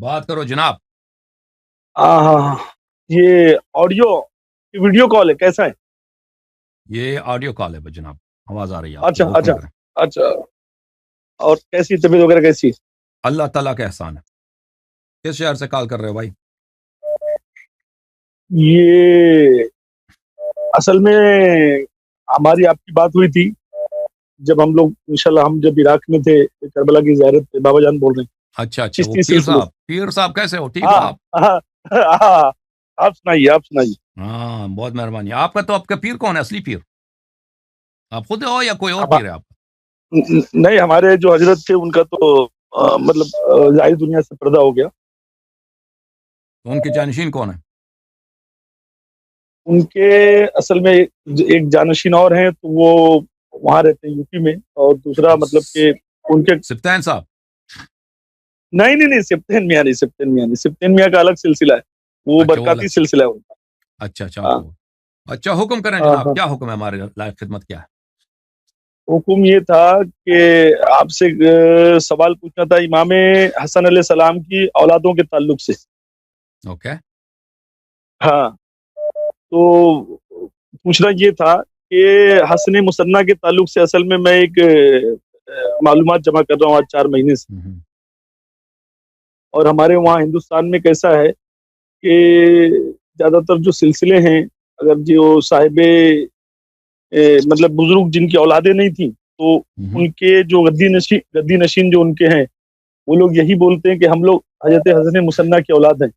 بات کرو جناب. ہاں ہاں ہاں، یہ آڈیو ویڈیو کال ہے کیسا ہے؟ یہ آڈیو کال ہے جناب. آواز آ رہی ہے آپ اچھا کی. حکم اچھا کریں. اچھا، اور کیسی طبیعت وغیرہ کیسی؟ اللہ تعالیٰ کا احسان ہے. کس شہر سے کال کر رہے ہو بھائی؟ یہ اصل میں ہماری آپ کی بات ہوئی تھی جب ہم لوگ انشاءاللہ ہم جب عراق میں تھے کربلا کی زیارت پہ، بابا جان بول رہے ہیں. اچھا اچھا، وہ چشتی پیر سلسلے. صاحب. پیر صاحب کیسے ہو؟ ٹھیک ہو ہاں آپ؟ ہاں ہاں، آپ سنائیے آپ سنائیے. ہاں بہت مہربانی. آپ کا تو آپ کا پیر کون ہے اصلی پیر؟ آپ خود ہو یا کوئی اور اب پیر ہے آپ کا؟ نہیں، ہمارے جو حضرت تھے ان کا تو مطلب ظاہر دنیا سے پردہ ہو گیا. تو ان کے جانشین کون ہیں؟ ان کے اصل میں ایک جانشین اور ہیں، تو وہ وہاں رہتے ہیں یو پی میں، اور دوسرا مطلب کہ ان کے سبطین صاحب. نہیں نہیں نہیں، سبطین میاں نہیں، سبطین میاں نہیں، سبطین میاں کا الگ سلسلہ ہے، وہ اچھا وہ برکاتی الگ. سلسلہ ہے ان کا. اچھا اچھا ہاں اچھا، حکم کریں ہاں جناب. ہاں. کیا حکم ہے ہمارے لائق خدمت؟ کیا ہے حکم یہ تھا کہ آپ سے سوال پوچھنا تھا امام حسن علیہ السلام کی اولادوں کے تعلق سے. اوکے. ہاں، تو پوچھنا یہ تھا کہ حسن مصنع کے تعلق سے اصل میں ایک معلومات جمع کر رہا ہوں آج 4 مہینے سے. اور ہمارے وہاں ہندوستان میں کیسا ہے کہ زیادہ تر جو سلسلے ہیں، اگر جو صاحب مطلب بزرگ جن کی اولادیں نہیں تھیں، تو ان کے جو گدی نشین جو ان کے ہیں، وہ لوگ یہی بولتے ہیں کہ ہم لوگ حضرت حسن مصنع کی اولاد ہیں.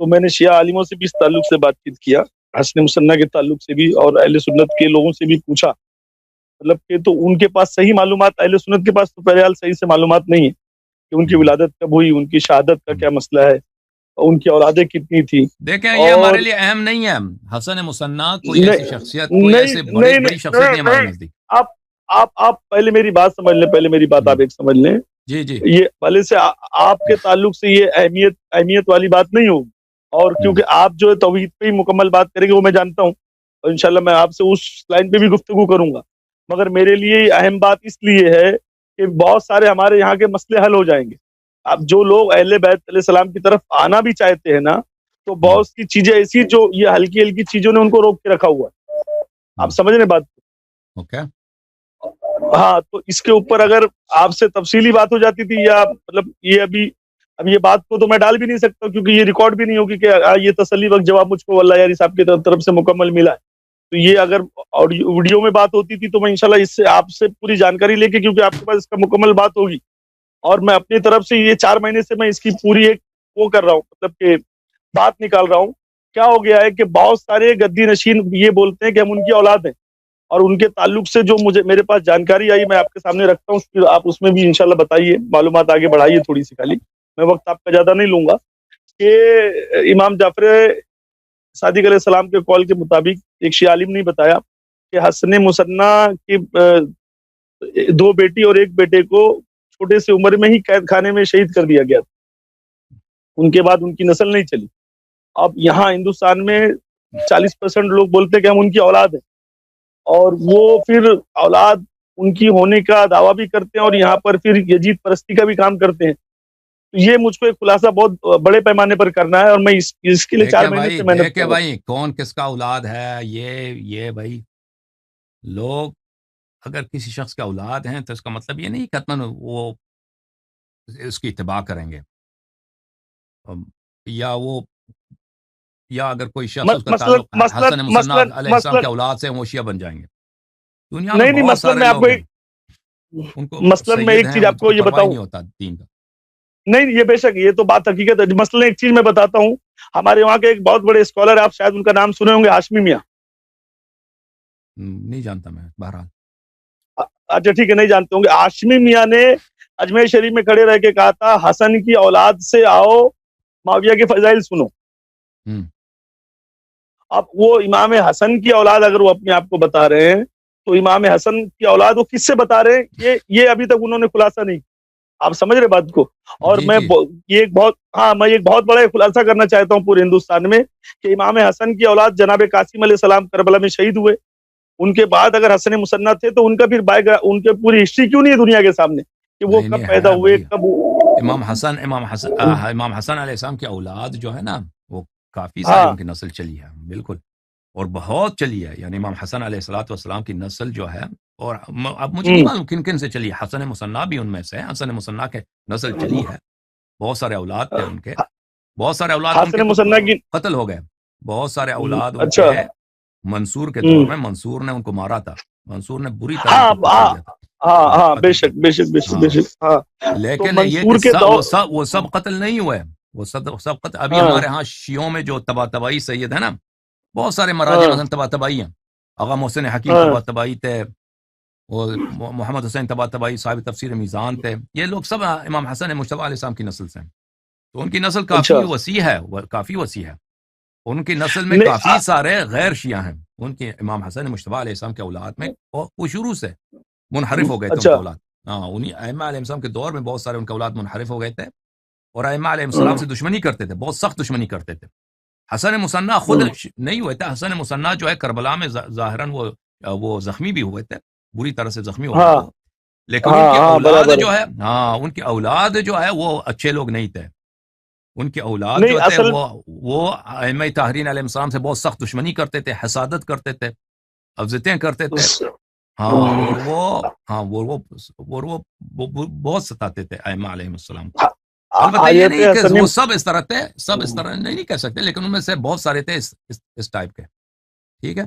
تو میں نے شیعہ عالموں سے بھی اس تعلق سے بات چیت کیا، حسن مصنع کے تعلق سے بھی، اور اہل سنت کے لوگوں سے بھی پوچھا. مطلب کہ تو ان کے پاس صحیح معلومات، اہل سنت کے پاس تو بہرحال صحیح سے معلومات نہیں ہے کہ ان کی ولادت کب ہوئی، ان کی شہادت کا کیا مسئلہ ہے، ان کی اولادیں کتنی تھی. دیکھیں یہ ہمارے اور لیے اہم نہیں ہے. حسن مصنع کوئی ایسی نہیں شخصیت، کوئی نہیں ایسے نہیں بڑی شخصیت نہیں ہمارے نہیں، نزدیک. آپ پہلے میری بات سمجھ لیں، پہلے میری بات آپ ایک سمجھ لیں. جی جی. یہ پہلے سے آپ کے تعلق سے یہ اہمیت والی بات نہیں ہوگی، اور کیونکہ آپ جو ہے توحید پہ ہی مکمل بات کریں گے، وہ میں جانتا ہوں، اور انشاءاللہ میں آپ سے اس لائن پہ بھی گفتگو کروں گا. مگر میرے لیے اہم بات اس لیے ہے کہ بہت سارے ہمارے یہاں کے مسئلے حل ہو جائیں گے. اب جو لوگ اہل بیت علیہ السلام کی طرف آنا بھی چاہتے ہیں نا، تو بہت سی چیزیں ایسی جو یہ ہلکی ہلکی چیزوں نے ان کو روک کے رکھا ہوا ہے. آپ سمجھ رہے بات؟ اوکے. ہاں، تو اس کے اوپر اگر آپ سے تفصیلی بات ہو جاتی تھی، یا مطلب یہ اب یہ بات کو تو میں ڈال بھی نہیں سکتا کیونکہ یہ ریکارڈ بھی نہیں ہوگی کہ یہ تسلی وقت جواب مجھ کو واللہ یاری صاحب کی طرف سے مکمل ملا ہے. تو یہ اگر ویڈیو میں بات ہوتی تھی تو میں انشاءاللہ اس سے آپ سے پوری جانکاری لے کے، کیونکہ آپ کے پاس اس کا مکمل بات ہوگی، اور میں اپنی طرف سے یہ 4 مہینے سے میں اس کی پوری ایک وہ کر رہا ہوں، مطلب کہ بات نکال رہا ہوں. کیا ہو گیا ہے کہ بہت سارے گدی نشین یہ بولتے ہیں کہ ہم ان کی اولاد ہیں، اور ان کے تعلق سے جو میرے پاس جانکاری آئی میں آپ کے سامنے رکھتا ہوں، پھر آپ اس میں بھی انشاءاللہ بتائیے، معلومات آگے بڑھائیے تھوڑی سی. خالی میں وقت آپ کا زیادہ نہیں لوں گا. کہ امام جعفر صادق علیہ السلام کے قول کے مطابق ایک شیعہ عالم نے بتایا کہ حسن مصنع کی 2 بیٹی اور 1 بیٹے کو چھوٹے سے عمر میں ہی قید خانے میں شہید کر دیا گیا. ان کے بعد ان کی نسل نہیں چلی. اب یہاں ہندوستان میں 40% لوگ بولتے ہیں کہ ہم ان کی اولاد ہیں، اور وہ پھر اولاد ان کی ہونے کا دعویٰ بھی کرتے ہیں، اور یہاں پر پھر یزید پرستی کا بھی کام کرتے ہیں. تو یہ مجھ کو ایک خلاصہ بہت بڑے پیمانے پر کرنا ہے، اور میں اس کے لیے 4 مہینے سے محنت کر رہا ہوں. بھائی کون کس کا اولاد ہے، یہ بھائی لوگ اگر کسی شخص کا اولاد ہیں تو اس کا مطلب یہ نہیں کہ وہ اس کی اتباع کریں گے، یا اگر کوئی شخص اس کا تعلق حسن مصنع علیہ السلام کے اولاد سے وہ شیعہ بن جائیں گے. دنیا میں نہیں بہت مثلاً سارے میں آپ لوگ کو ہیں، ان کو مثلاً میں سید ایک ہیں، چیز ان آپ کو کو یہ پرواہ ہی بتاؤں. نہیں ہوتا دین کا. نہیں، یہ بے شک یہ تو بات حقیقت ہے. مثلاً ایک چیز میں بتاتا ہوں، ہمارے وہاں کے ایک بہت بڑے اسکالر، آپ شاید ان کا نام سنے ہوں گے، ہاشمی میاں. نہیں جانتا میں، بہرحال. اچھا ٹھیک ہے، نہیں جانتے ہوں گے. ہاشمی میاں نے اجمیر شریف میں کھڑے رہ کے کہا تھا حسن کی اولاد سے آؤ، معاویہ کے فضائل سنو. اب وہ امام حسن کی اولاد اگر وہ اپنے آپ کو بتا رہے ہیں، تو امام حسن کی اولاد وہ کس سے بتا رہے ہیں، یہ ابھی تک انہوں نے خلاصہ نہیں. آپ سمجھ رہے بات کو؟ اور میں ایک بہت بڑا خلاصہ کرنا چاہتا ہوں پورے ہندوستان میں، کہ امام حسن کی اولاد جناب قاسم علیہ السلام کربلا میں شہید ہوئے. ان کے بعد اگر حسن مصنع تھے تو ان کا پھر ان کے پوری ہسٹری کیوں نہیں ہے دنیا کے سامنے، کہ وہ کب پیدا ہوئے، کب امام حسن علیہ السلام کی اولاد جو ہے نا وہ کافی ساری ان کی نسل چلی ہے بالکل، اور بہت چلی ہے، یعنی امام حسن علیہ الصلوۃ والسلام کی نسل جو ہے، اور اب مجھے نہیں معلوم کن کن سے چلی ہے، حسن مصنع بھی ان میں سے ہے، حسن مصنع کے نسل چلی ہے، بہت سارے اولاد تھے ان کے، بہت سارے اولاد ان کے قتل ہو گئے، بہت سارے اولاد ان کے منصور کے دور میں، منصور نے ان کو مارا تھا، منصور نے بری طرح بے شک بے شک بے شک بے شک، لیکن یہ کہ وہ سب قتل نہیں ہوئے، وہ سب قتل ابھی ہمارے ہاں شیعوں میں جو طباطبائی سید ہے نا، بہت سارے مراجع مثلا طباطبائی ہیں، آغا محسن حکیم طباطبائی تھے، اور محمد حسین طباطبائی صاحب تفسیر میزان تھے، یہ لوگ سب امام حسن مجتبی علیہ السلام کی نسل سے ہیں، تو ان کی نسل کافی وسیع ہے، کافی وسیع ہے، ان کی نسل میں کافی سارے غیر شیعہ ہیں، ان کے امام حسن مجتبی علیہ السلام کے اولاد میں وہ شروع سے منحرف ہو گئے تھے ان کے اولاد، انہیں ائمہ علیہ السلام کے دور میں بہت سارے ان کے اولاد منحرف ہو گئے تھے، اور ائمہ علیہ السلام سے دشمنی کرتے تھے، بہت سخت دشمنی کرتے تھے۔ حسن مصنع خود نہیں ہوئے تھے، حسن مصنع جو ہے کربلا میں ظاہراً وہ زخمی بھی ہوئے تھے، بری طرح سے زخمی ہو گئے تھے، لیکن ان کی اولاد جو ہے، ان کی اولاد جو ہے وہ اچھے لوگ نہیں تھے، ان کے اولاد جو تھے وہ ائمہ طاہرین علیہ السلام سے بہت سخت دشمنی کرتے تھے، حسادت کرتے تھے، افضتیں کرتے تھے، اور وہ بہت ستاتے تھے ائمہ علیہ السلام کو۔ البتہ یہ نہیں کہ وہ سب اس طرح تھے، سب اس طرح نہیں کہہ سکتے، لیکن ان میں سے بہت سارے تھے اس ٹائپ کے، ٹھیک ہے۔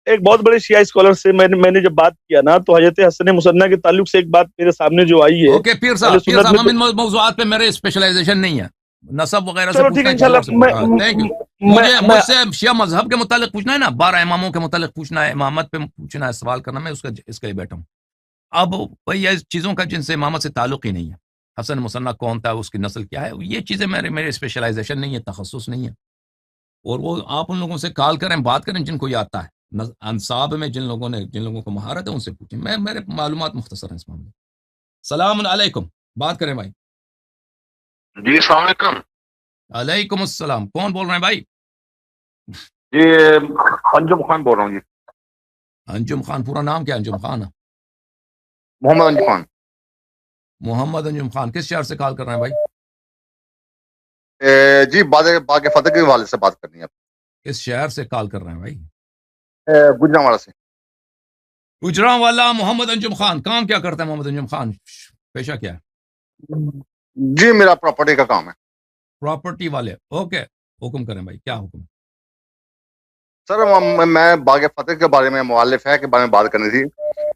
ایک بہت بڑے شیعہ اسکالر سے میں نے جب بات کیا نا، تو حضرت حسن مصنع کے تعلق سے ایک بات میرے سامنے جو آئی ہے، اوکے پیر صاحب ہم ان موضوعات پہ میرے اسپیشلائزیشن نہیں ہے، نسب وغیرہ سے ٹھیک ہے انشاءاللہ، تھینک یو۔ مجھ سے شیعہ مذہب کے متعلق پوچھنا ہے نا، 12 اماموں کے متعلق پوچھنا ہے، امامت پہ پوچھنا ہے، سوال کرنا، میں اس کے لیے بیٹھا ہوں۔ اب وہی چیزوں کا جن سے امامت سے تعلق ہی نہیں ہے، حسن مصنع کون تھا، اس کی نسل کیا ہے، یہ چیزیں میرے اسپیشلائزیشن نہیں ہے، تخصص نہیں ہے، اور وہ آپ ان لوگوں سے کال کریں، بات کریں جن کو یہ آتا ہے، انصاب میں جن لوگوں کو مہارت ہے ان سے پوچھیں، میرے معلومات مختصر ہیں اس معاملے۔ السلام علیکم، بات کریں بھائی۔ جی السلام علیکم۔ علیکم السلام، کون بول رہے ہیں بھائی؟ جی انجم خان بول رہا ہوں۔ جی انجم خان، پورا نام کیا انجم خان؟ محمد انجم خان۔ محمد انجم خان، کس شہر سے کال کر رہے ہیں بھائی؟ جی باغ فتح کے والے سے بات کرنی ہے۔ کس شہر سے کال کر رہے ہیں بھائی؟ گجرانوالا سے۔ گجرانوالا محمد انجم خان، کام کیا کرتے ہیں محمد انجم خان، پیشہ کیا ہے؟ جی میرا پراپرٹی کا کام ہے۔ پراپرٹی والے، اوکے، حکم کریں بھائی، کیا حکم؟ سر میں باغ فتح کے بارے میں، مؤلف ہے کے بارے میں بات کرنی تھی،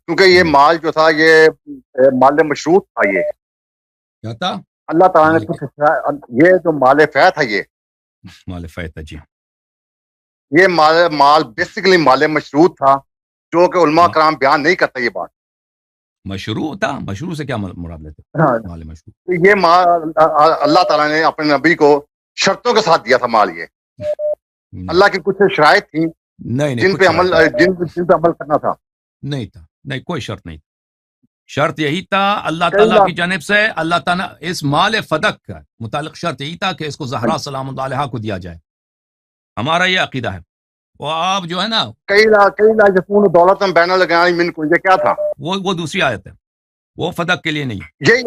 کیونکہ یہ مال جو تھا یہ مال مشروط تھا، یہ کیا تھا؟ اللہ تعالیٰ نے یہ جو مال فیض تھا، یہ مال فیض تھا، جی یہ مال بیسیکلی مال مشروط تھا، جو کہ علماء کرام بیان نہیں کرتا یہ بات۔ مشروع تھا، مشروع سے کیا مراد لیتے؟ مال مشروع، یہ مال اللہ تعالیٰ نے اپنے نبی کو شرطوں کے ساتھ دیا تھا مال، یہ اللہ کی کچھ شرائط تھیں جن پہ عمل کرنا تھا۔ نہیں تھا، نہیں کوئی شرط نہیں، شرط یہی تھا اللہ تعالیٰ کی جانب سے، اللہ تعالیٰ اس مال فدق کا متعلق شرط یہی تھا کہ اس کو زہرا سلام اللہ علیہا کو دیا جائے، ہمارا یہ عقیدہ ہے۔ وہ آپ جو ہے نا کئی لاکھ دولت میں بین لگایا من کو، یہ کیا تھا؟ وہ دوسری آیت ہے، وہ فدق کے لیے نہیں، یہی